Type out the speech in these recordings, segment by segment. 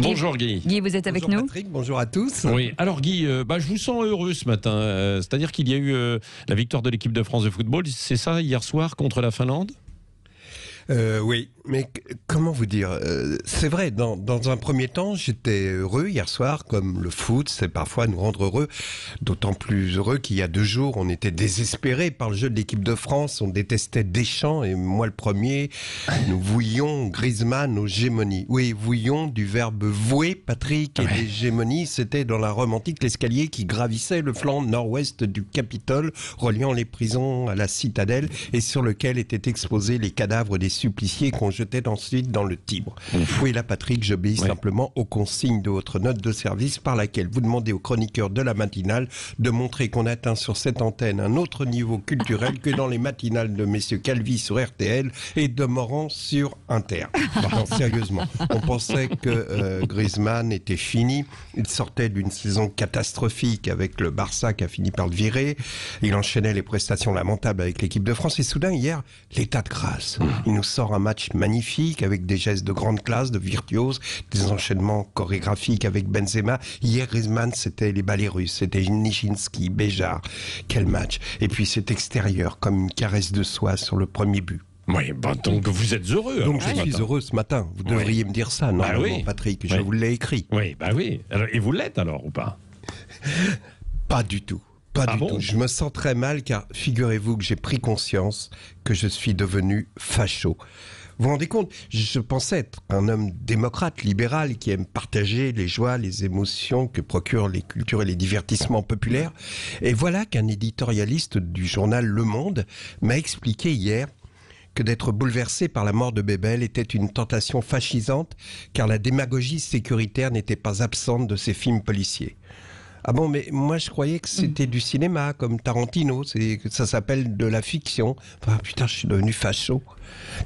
Bonjour Guy. Guy, vous êtes avec Bonjour nous. Patrick, bonjour à tous. Oui, alors Guy, je vous sens heureux ce matin. C'est-à-dire qu'il y a eu la victoire de l'équipe de France de football, c'est ça, hier soir contre la Finlande ? Oui, mais comment vous dire, c'est vrai, dans un premier temps, j'étais heureux hier soir, comme le foot, c'est parfois nous rendre heureux, d'autant plus heureux qu'il y a 2 jours, on était désespérés par le jeu de l'équipe de France, on détestait Deschamps, et moi le premier, nous vouions Griezmann aux gémonies. Oui, vouions du verbe vouer, Patrick, et l'hégémonie, c'était dans la Rome antique l'escalier qui gravissait le flanc nord-ouest du Capitole, reliant les prisons à la citadelle, et sur lequel étaient exposés les cadavres des suppliciés qu'on jetait ensuite dans le Tibre. Oui, là, Patrick, j'obéis simplement aux consignes de votre note de service par laquelle vous demandez aux chroniqueurs de la matinale de montrer qu'on atteint sur cette antenne un autre niveau culturel que dans les matinales de messieurs Calvi sur RTL et de Morand sur Inter. Non, sérieusement, on pensait que Griezmann était fini. Il sortait d'une saison catastrophique avec le Barça qui a fini par le virer. Il enchaînait les prestations lamentables avec l'équipe de France et soudain, hier, l'état de grâce. Il nous sort un match magnifique avec des gestes de grande classe, de virtuose, des enchaînements chorégraphiques avec Benzema. Hier, Griezmann, c'était les ballets russes, c'était Nijinsky, Béjart. Quel match. Et puis cet extérieur, comme une caresse de soie sur le premier but. Oui, donc vous êtes heureux. Donc je suis heureux ce matin. Vous devriez me dire ça, normalement, Patrick. Je vous l'ai écrit. Oui, oui. Alors, et vous l'êtes alors ou pas ? Pas du tout. Pas du tout. Je me sens très mal car figurez-vous que j'ai pris conscience que je suis devenu facho. Vous vous rendez compte, je pensais être un homme démocrate, libéral, qui aime partager les joies, les émotions que procurent les cultures et les divertissements populaires. Et voilà qu'un éditorialiste du journal Le Monde m'a expliqué hier que d'être bouleversé par la mort de Bébel était une tentation fascisante car la démagogie sécuritaire n'était pas absente de ces films policiers. Ah bon, mais moi je croyais que c'était du cinéma, comme Tarantino, ça s'appelle de la fiction. Enfin, putain, je suis devenu facho.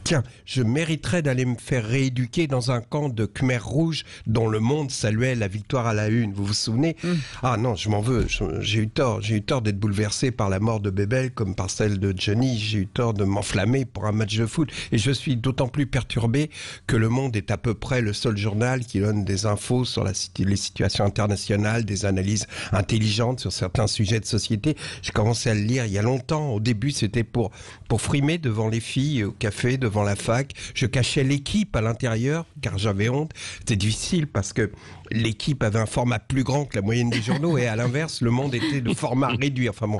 Tiens, je mériterais d'aller me faire rééduquer dans un camp de Khmer rouge dont le monde saluait la victoire à la une. Vous vous souvenez ? Ah non, je m'en veux. J'ai eu tort d'être bouleversé par la mort de Bébel comme par celle de Johnny. J'ai eu tort de m'enflammer pour un match de foot. Et je suis d'autant plus perturbé que Le Monde est à peu près le seul journal qui donne des infos sur les situations internationales, des analyses intelligentes sur certains sujets de société. J'ai commencé à le lire il y a longtemps. Au début, c'était pour frimer devant les filles au café, devant la fac. Je cachais l'équipe à l'intérieur car j'avais honte. C'était difficile parce que l'équipe avait un format plus grand que la moyenne des journaux et à l'inverse, Le Monde était de format réduit. Enfin bon,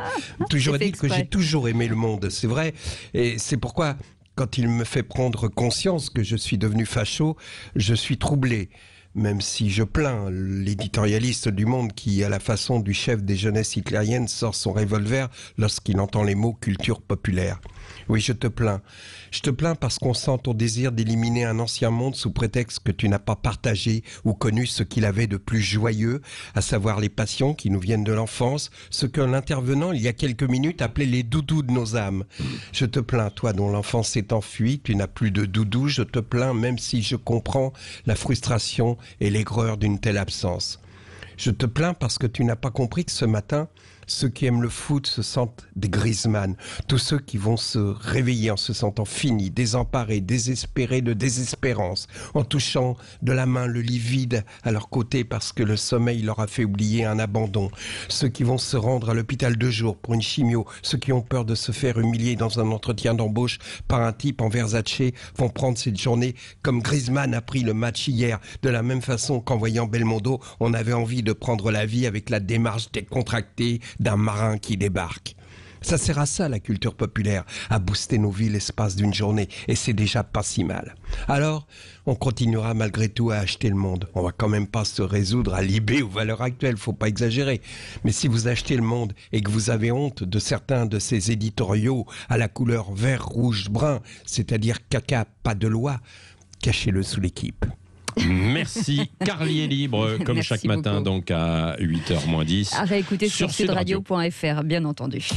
toujours dit que j'ai toujours aimé Le Monde, c'est vrai. Et c'est pourquoi, quand il me fait prendre conscience que je suis devenu facho, je suis troublé. Même si je plains l'éditorialiste du Monde qui, à la façon du chef des jeunesses hitlériennes, sort son revolver lorsqu'il entend les mots culture populaire. Oui, je te plains. Je te plains parce qu'on sent ton désir d'éliminer un ancien monde sous prétexte que tu n'as pas partagé ou connu ce qu'il avait de plus joyeux, à savoir les passions qui nous viennent de l'enfance, ce que l'intervenant, il y a quelques minutes, appelait les doudous de nos âmes. Je te plains, toi dont l'enfance s'est enfuie, tu n'as plus de doudou, je te plains même si je comprends la frustration et l'aigreur d'une telle absence. Je te plains parce que tu n'as pas compris que ce matin, ceux qui aiment le foot se sentent des Griezmann. Tous ceux qui vont se réveiller en se sentant finis, désemparés, désespérés de désespérance, en touchant de la main le lit vide à leur côté parce que le sommeil leur a fait oublier un abandon. Ceux qui vont se rendre à l'hôpital 2 jours pour une chimio, ceux qui ont peur de se faire humilier dans un entretien d'embauche par un type en Versace vont prendre cette journée comme Griezmann a pris le match hier, de la même façon qu'en voyant Belmondo, on avait envie de prendre la vie avec la démarche décontractée d'un marin qui débarque. Ça sert à ça, la culture populaire, à booster nos vies l'espace d'une journée, et c'est déjà pas si mal. Alors, on continuera malgré tout à acheter Le Monde. On va quand même pas se résoudre à l'IB aux valeurs actuelles, faut pas exagérer. Mais si vous achetez Le Monde et que vous avez honte de certains de ces éditoriaux à la couleur vert, rouge, brun, c'est-à-dire caca, pas de loi, cachez-le sous l'équipe. Merci. Carlier libre, comme Merci chaque matin, beaucoup. donc à 8h moins 10. À réécouter sur sudradio.fr, bien entendu.